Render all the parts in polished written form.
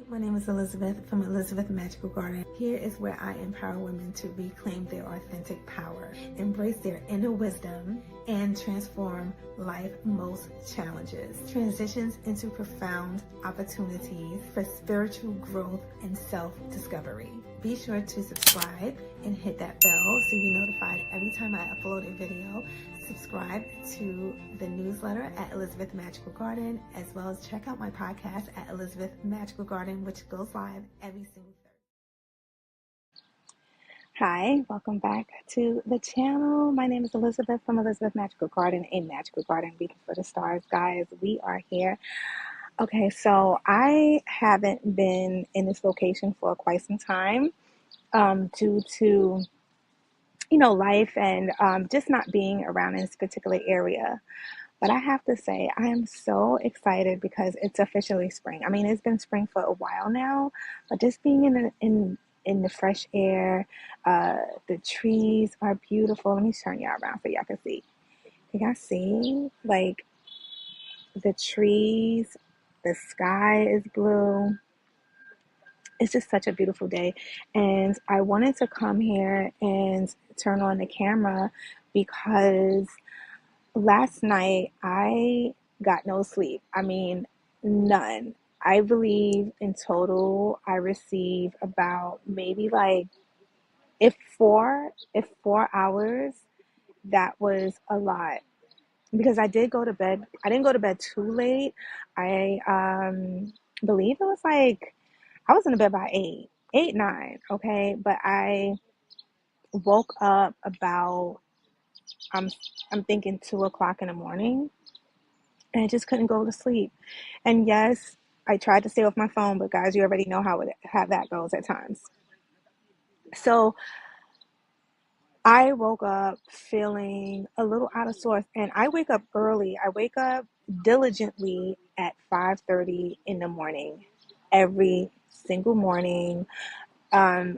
My name is Elizabeth from Elizabeth Magical Garden. Here is where I empower women to reclaim their authentic power, embrace their inner wisdom, and transform life's most challenges. Transitions into profound opportunities for spiritual growth and self-discovery. Be sure to subscribe and hit that bell so you're notified every time I upload a video. Subscribe to the newsletter at Elizabeth Magical Garden, as well as check out my podcast at Elizabeth Magical Garden, which goes live every single Thursday. Hi, welcome back to the channel. My name is Elizabeth from Elizabeth Magical Garden, a magical garden beacon for the stars. Guys, we are here. Okay, so I haven't been in this location for quite some time due to, life and just not being around in this particular area. But I have to say, I am so excited because it's officially spring. I mean, it's been spring for a while now, but just being in the fresh air, the trees are beautiful. Let me turn y'all around so y'all can see. Can y'all see? Like the trees, the sky is blue. It's just such a beautiful day. And I wanted to come here and turn on the camera because last night I got no sleep. I mean, none. I believe in total I received about maybe like if 4 hours, that was a lot. Because I did go to bed. I didn't go to bed too late. I believe it was like I was in the bed by 9, okay? But I woke up about I'm I'm thinking 2 o'clock in the morning, and I just couldn't go to sleep. And yes, I tried to stay off my phone, but guys, you already know how that goes at times. So I woke up feeling a little out of sorts, and I wake up early. I wake up diligently at 5:30 in the morning, every single morning,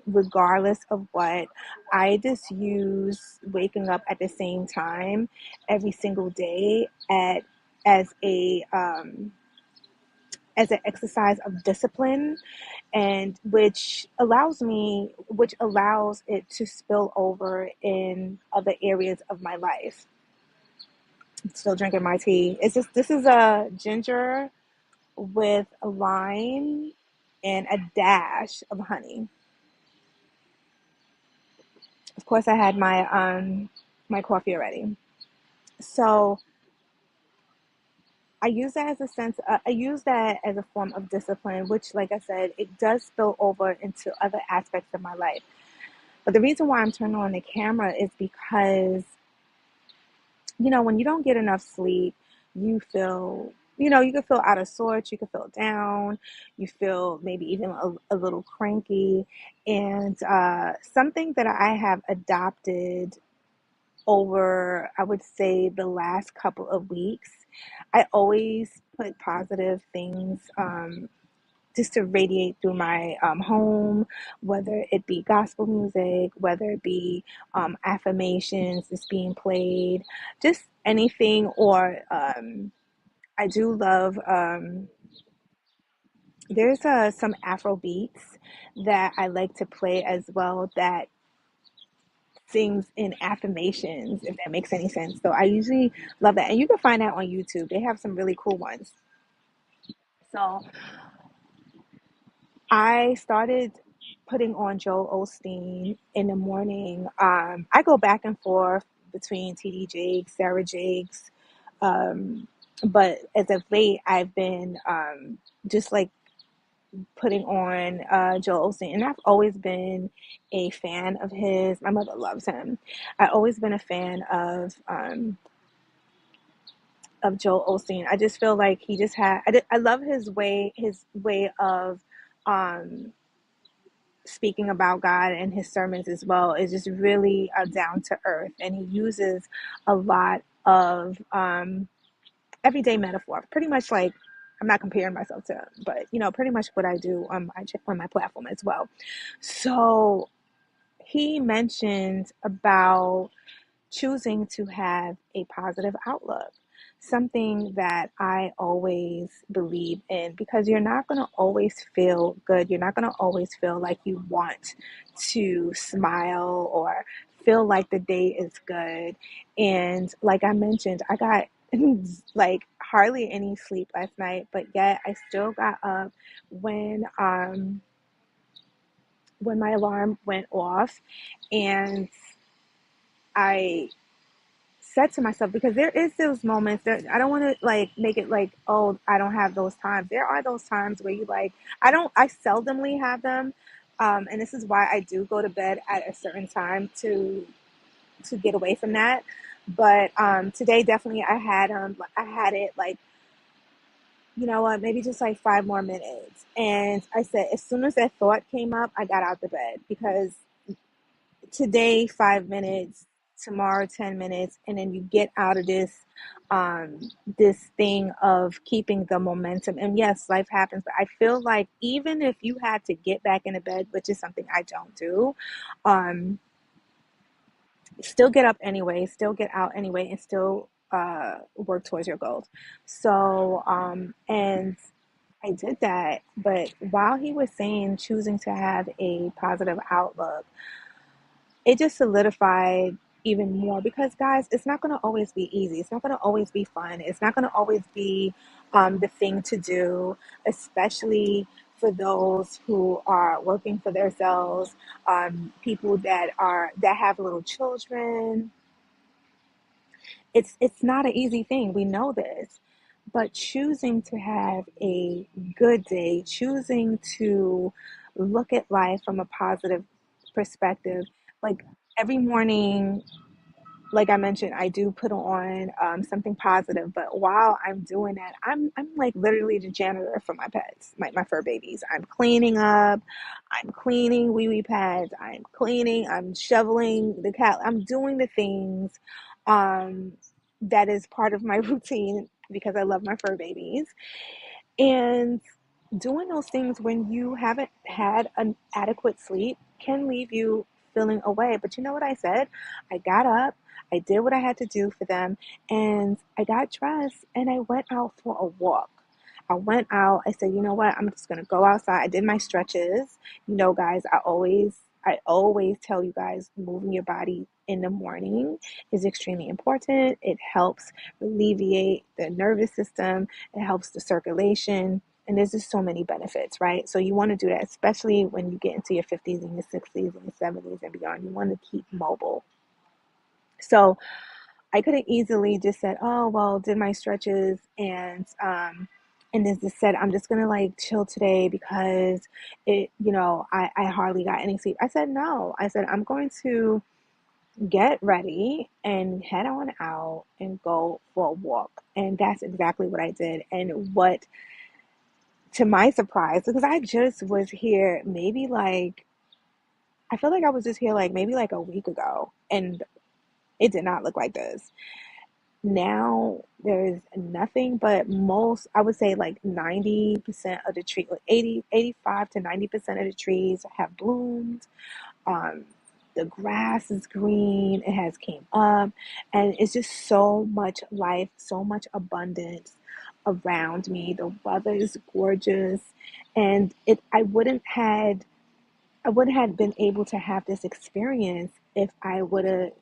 regardless of what. I just use waking up at the same time every single day at as a as an exercise of discipline, and which allows it to spill over in other areas of my life. I'm still drinking my tea. This is a ginger with a lime and a dash of honey. Of course, I had my coffee already. So I use that as a form of discipline, which, like I said, it does spill over into other aspects of my life. But the reason why I'm turning on the camera is because, when you don't get enough sleep, you can feel out of sorts, you can feel down, you feel maybe even a little cranky. And something that I have adopted over, I would say, the last couple of weeks, I always put positive things just to radiate through my home, whether it be gospel music, whether it be affirmations that's being played, just anything. Or I do love, there's some Afro beats that I like to play as well that sings in affirmations, if that makes any sense. So I usually love that. And you can find that on YouTube. They have some really cool ones. So I started putting on Joel Osteen in the morning. I go back and forth between TD Jakes, Sarah Jakes, but as of late, I've been just like putting on Joel Osteen, and I've always been a fan of his. My mother loves him. I've always been a fan of Joel Osteen. I just feel like he just had. I love his way of um, speaking about God, and his sermons as well is just really down to earth, and he uses a lot of everyday metaphor. Pretty much like, I'm not comparing myself to him, but pretty much what I do on my platform as well. So he mentioned about choosing to have a positive outlook. something that I always believe in, because you're not going to always feel good. You're not going to always feel like you want to smile or feel like the day is good. And like I mentioned, I got like hardly any sleep last night, but yet I still got up when my alarm went off, and I said to myself, because there is those moments that I don't want to like make it like, oh, I don't have those times. There are those times where you like, I seldomly have them. And this is why I do go to bed at a certain time to get away from that. But today definitely I had it like, you know what, maybe just like 5 more minutes. And I said, as soon as that thought came up, I got out the bed, because today 5 minutes, tomorrow 10 minutes, and then you get out of this thing of keeping the momentum. And yes, life happens, but I feel like even if you had to get back into bed, which is something I don't do, um still get up anyway, still get out anyway, and still work towards your goals. So and I did that. But while he was saying choosing to have a positive outlook, it just solidified even more, because guys, it's not going to always be easy. It's not going to always be fun. It's not going to always be the thing to do, especially for those who are working for themselves, people that have little children. It's not an easy thing. We know this. But choosing to have a good day, choosing to look at life from a positive perspective, like every morning, like I mentioned, I do put on something positive. But while I'm doing that, I'm like literally the janitor for my pets, my fur babies. I'm cleaning up, I'm cleaning wee wee pads, I'm shoveling the cat. I'm doing the things um, that is part of my routine, because I love my fur babies. And doing those things when you haven't had an adequate sleep can leave you feeling away. But you know what I said? I got up, I did what I had to do for them, and I got dressed and I went out for a walk. I went out, I said, you know what, I'm just gonna go outside. I did my stretches. You know, guys, I always tell you guys, moving your body in the morning is extremely important. It helps alleviate the nervous system, it helps the circulation, and there's just so many benefits, right? So you want to do that, especially when you get into your 50s and your 60s and your 70s and beyond. You want to keep mobile. So I could have easily just said, oh, well, did my stretches, and then just said, I'm just going to like chill today because I hardly got any sleep. I said, no. I said, I'm going to get ready and head on out and go for a walk. And that's exactly what I did. And what, to my surprise, because I just was here maybe like, I feel like I was just here like maybe like a week ago, and it did not look like this. Now there's nothing but, most, I would say like 90% of the tree, like 85 to 90% of the trees have bloomed. Um, the grass is green, it has came up, and it's just so much life, so much abundance around me. The weather is gorgeous, and I wouldn't have been able to have this experience if I would have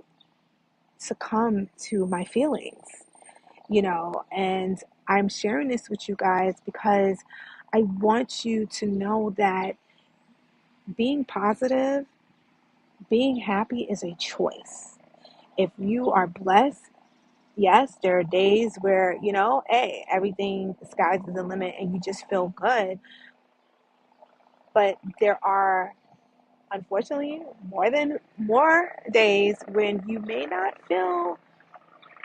succumbed to my feelings. And I'm sharing this with you guys because I want you to know that being positive, being happy is a choice. If you are blessed, yes, there are days where, hey, everything, the sky's the limit and you just feel good. But there are, unfortunately, more days when you may not feel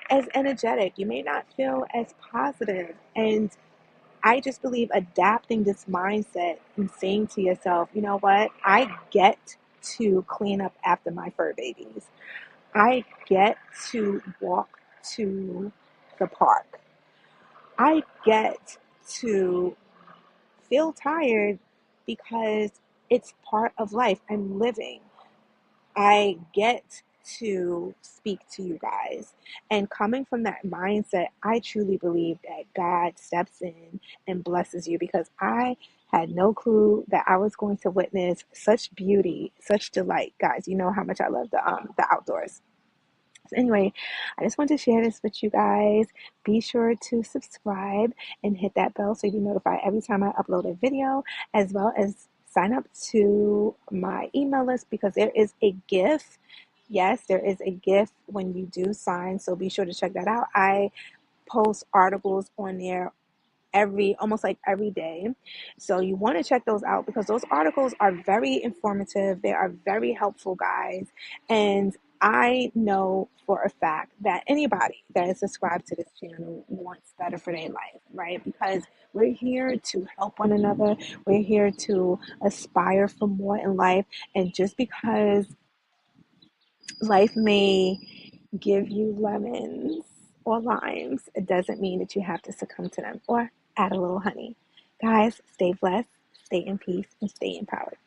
as energetic, you may not feel as positive. And I just believe adapting this mindset and saying to yourself, you know what, I get to clean up after my fur babies. I get to walk to the park. I get to feel tired because it's part of life. I'm living. I get to speak to you guys. And coming from that mindset, I truly believe that God steps in and blesses you, because I had no clue that I was going to witness such beauty, such delight. Guys, you know how much I love the outdoors. So anyway, I just wanted to share this with you guys. Be sure to subscribe and hit that bell so you'll be notified every time I upload a video, as well as sign up to my email list, because there is a gift. Yes, there is a gift when you do sign, so be sure to check that out. I post articles on there almost like every day. So you want to check those out, because those articles are very informative. They are very helpful, guys. And I know for a fact that anybody that is subscribed to this channel wants better for their life, right? Because we're here to help one another. We're here to aspire for more in life. And just because life may give you lemons or limes, it doesn't mean that you have to succumb to them or add a little honey. Guys, stay blessed, stay in peace, and stay empowered.